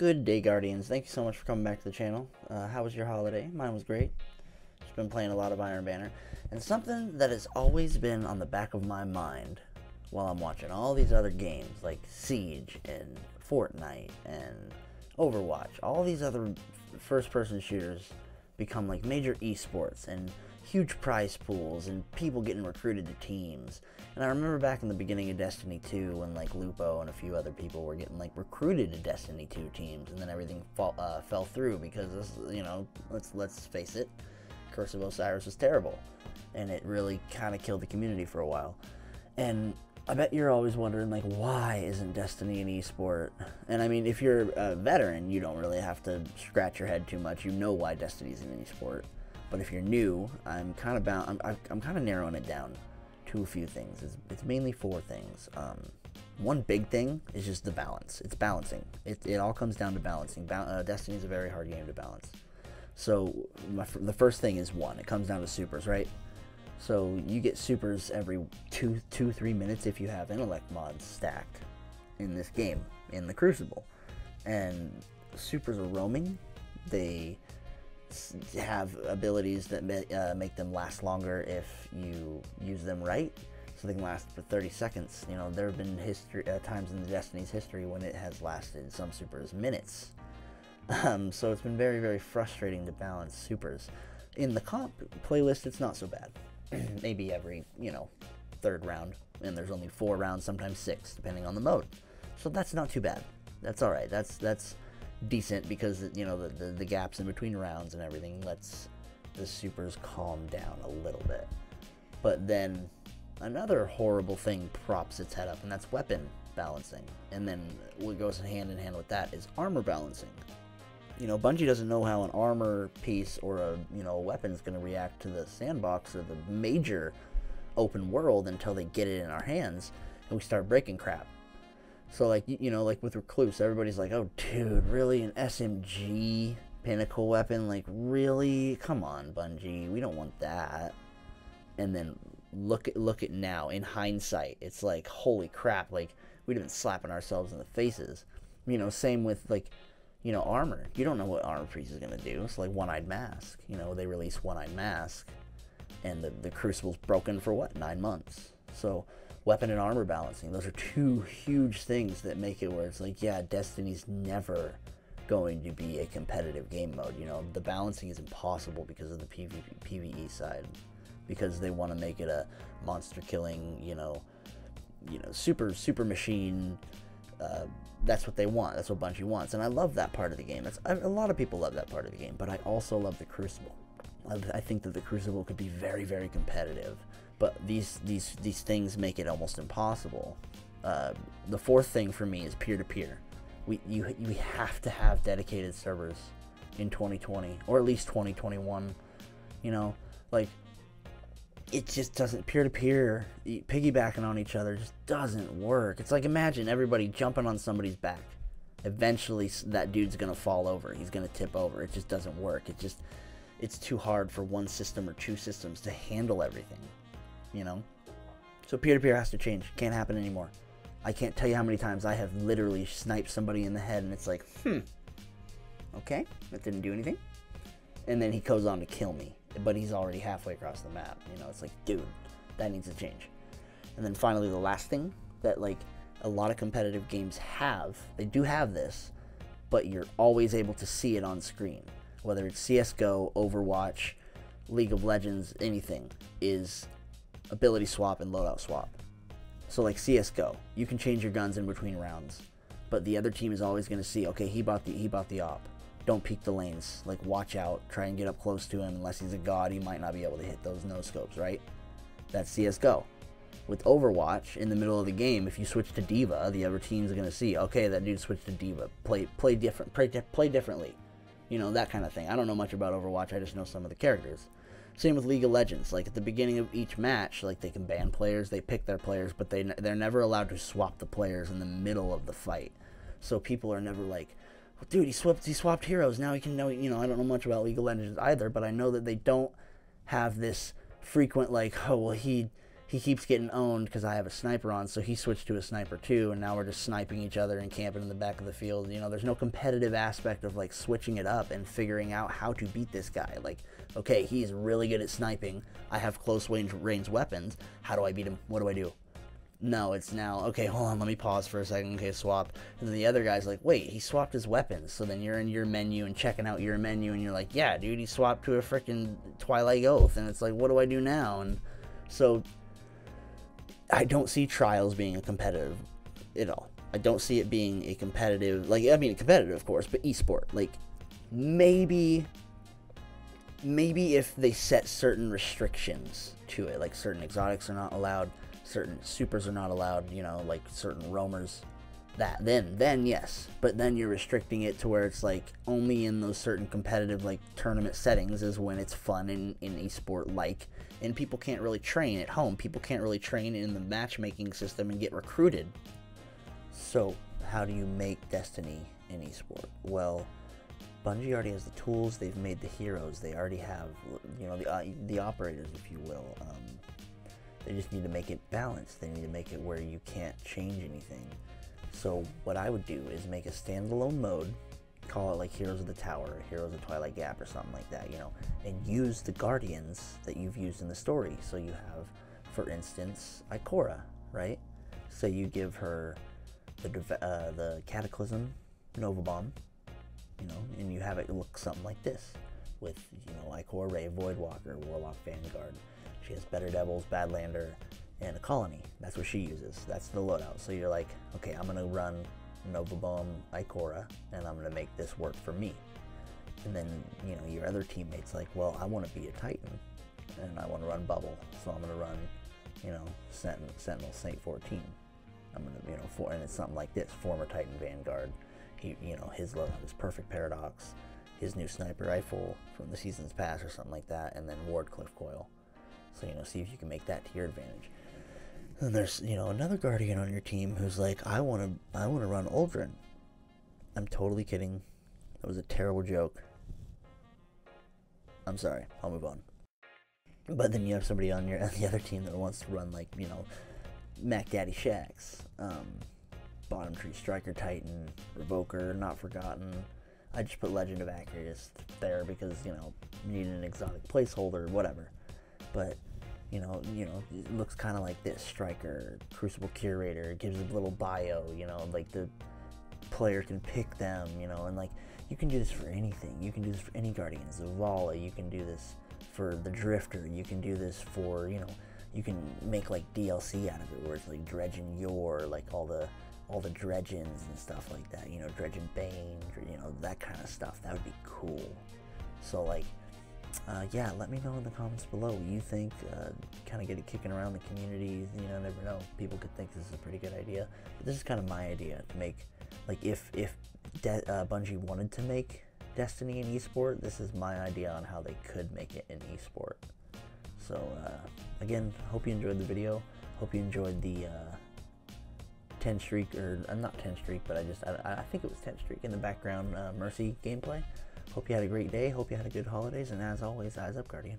Good day, Guardians. Thank you so much for coming back to the channel. How was your holiday? Mine was great. Just been playing a lot of Iron Banner. And something that has always been on the back of my mind while I'm watching all these other games like Siege and Fortnite and Overwatch, all these other first-person shooters become like major esports and huge prize pools and people getting recruited to teams. And I remember back in the beginning of Destiny 2 when like Lupo and a few other people were getting like recruited to Destiny 2 teams, and then everything fell through because this, let's face it, Curse of Osiris was terrible, and it really kind of killed the community for a while. And I bet you're always wondering, like, why isn't Destiny an esport? And I mean, if you're a veteran, you don't really have to scratch your head too much. You know why Destiny's an esport. But if you're new, I'm kind of narrowing it down to a few things. It's mainly four things. One big thing is just the balance. It's balancing. It all comes down to balancing. Destiny is a very hard game to balance. So the first thing is one. It comes down to supers, right? So you get supers every 3 minutes if you have intellect mods stacked in this game, in the Crucible. And supers are roaming. They have abilities that make them last longer if you use them right, so they can last for 30 seconds. You know, there have been times in the Destiny's history when it has lasted some supers minutes. So it's been very, very frustrating to balance supers. In the comp playlist, it's not so bad. Maybe every, third round, and there's only 4 rounds, sometimes 6, depending on the mode. So that's not too bad. That's all right. That's decent because the gaps in between rounds and everything lets the supers calm down a little bit. But then another horrible thing props its head up, and that's weapon balancing. And then what goes hand in hand with that is armor balancing. Bungie doesn't know how an armor piece or a weapon is going to react to the sandbox or the major open world until they get it in our hands and we start breaking crap. So like with Recluse, everybody's like, oh dude, really, an SMG pinnacle weapon? Like, really? Come on, Bungie, we don't want that. And then look at now in hindsight, it's like, holy crap, like we've been slapping ourselves in the faces. Same with like armor. You don't know what armor piece is going to do. It's like One-Eyed Mask. They release One-Eyed Mask, and the Crucible's broken for, what, 9 months? So weapon and armor balancing, those are two huge things that make it where it's like, yeah, Destiny's never going to be a competitive game mode. The balancing is impossible because of the PvE side, because they want to make it a monster-killing, super machine. That's what they want. That's what Bungie wants, and I love that part of the game. A lot of people love that part of the game, but I also love the Crucible. I think that the Crucible could be very, very competitive, but these things make it almost impossible. The fourth thing for me is peer-to-peer. We have to have dedicated servers in 2020, or at least 2021. Like, it just doesn't, peer-to-peer, piggybacking on each other just doesn't work. It's like, imagine everybody jumping on somebody's back. Eventually, that dude's going to fall over. He's going to tip over. It just doesn't work. It's too hard for one system or two systems to handle everything, So peer-to-peer has to change. Can't happen anymore. I can't tell you how many times I have literally sniped somebody in the head, and it's like, okay, that didn't do anything. And then he goes on to kill me, but he's already halfway across the map. It's like, dude, that needs to change. And then finally, the last thing that like a lot of competitive games have, they do have this, but you're always able to see it on screen. Whether it's CSGO, Overwatch, League of Legends, anything, is ability swap and loadout swap. So like CSGO, you can change your guns in between rounds, but the other team is always going to see, okay, he bought the op. Don't peek the lanes. Like, watch out. Try and get up close to him. Unless he's a god, he might not be able to hit those no-scopes, right? That's CSGO. With Overwatch, in the middle of the game, if you switch to D.Va, the other team's going to see, okay, that dude switched to D.Va. Play differently. That kind of thing. I don't know much about Overwatch. I just know some of the characters. Same with League of Legends. Like, at the beginning of each match, like, they can ban players. They pick their players, but they're never allowed to swap the players in the middle of the fight. So people are never like, dude, he swapped heroes. Now he can know, I don't know much about League of Legends either, but I know that they don't have this frequent, like, oh, well, he he keeps getting owned because I have a sniper on, so he switched to a sniper too, and now we're just sniping each other and camping in the back of the field. You know, there's no competitive aspect of like switching it up and figuring out how to beat this guy. Like, okay, he's really good at sniping. I have close range weapons. How do I beat him? What do I do? No, it's now, okay, hold on, let me pause for a second, okay, swap. And then the other guy's like, wait, he swapped his weapons. So then you're in your menu and checking out your menu, and you're like, yeah, dude, he swapped to a freaking Twilight Oath. And it's like, what do I do now? And so I don't see Trials being a competitive at all. I don't see it being a competitive, like, I mean, competitive, of course, but esport. Like, maybe if they set certain restrictions to it, like certain exotics are not allowed, certain supers are not allowed, you know, like certain roamers, then yes. But then you're restricting it to where it's like only in those certain competitive like tournament settings is when it's fun in esport, like, and people can't really train at home. People can't really train in the matchmaking system and get recruited. So how do you make Destiny in esport? Well, Bungie already has the tools. They've made the heroes. They already have, you know, the operators, if you will. They just need to make it balanced. They need to make it where you can't change anything. So what I would do is make a standalone mode, call it like Heroes of the Tower, or Heroes of Twilight Gap, or something like that, you know, and use the Guardians that you've used in the story. So you have, for instance, Ikora, right? So you give her the Cataclysm Nova Bomb, you know, and you have it look something like this, with, you know, Ikora, Ray, Voidwalker, Warlock, Vanguard. She has Better Devils, Badlander, and a Colony. That's what she uses. That's the loadout. So you're like, okay, I'm gonna run Nova Bomb Ikora, and I'm gonna make this work for me. And then, you know, your other teammates like, well, I want to be a Titan, and I want to run Bubble, so I'm gonna run, you know, Sentinel Snake 14. I'm gonna, you know, and it's something like this: former Titan Vanguard. He, you know, his loadout is Perfect Paradox, his new sniper rifle from the season's past, or something like that, and then Wardcliff Coil. So, you know, see if you can make that to your advantage. Then there's, you know, another Guardian on your team who's like, I want to run Uldren. I'm totally kidding. That was a terrible joke. I'm sorry. I'll move on. But then you have somebody on the other team that wants to run, like, you know, Mac Daddy Shax, Bottom Tree Striker Titan, Revoker, Not Forgotten. I just put Legend of Accurus there because, you know, you need an exotic placeholder, whatever. But, you know, it looks kind of like this: Striker, Crucible Curator, gives a little bio, you know, like the player can pick them, you know, and like, you can do this for anything. You can do this for any Guardian, Zavala, you can do this for the Drifter, you can do this for, you know, you can make like DLC out of it, where it's like Dredgen Yor, like all the Dredgens and stuff like that, you know, Dredgen Bane, you know, that kind of stuff. That would be cool. So like, yeah, let me know in the comments below what you think. Kind of get it kicking around the community. You know, never know. People could think this is a pretty good idea. But this is kind of my idea to make, like, if Bungie wanted to make Destiny in esport, this is my idea on how they could make it in esport. So, again, hope you enjoyed the video. Hope you enjoyed the 10 streak, or not 10 streak, but I think it was 10 streak in the background Mercy gameplay. Hope you had a great day. Hope you had a good holidays. And as always, eyes up, Guardian.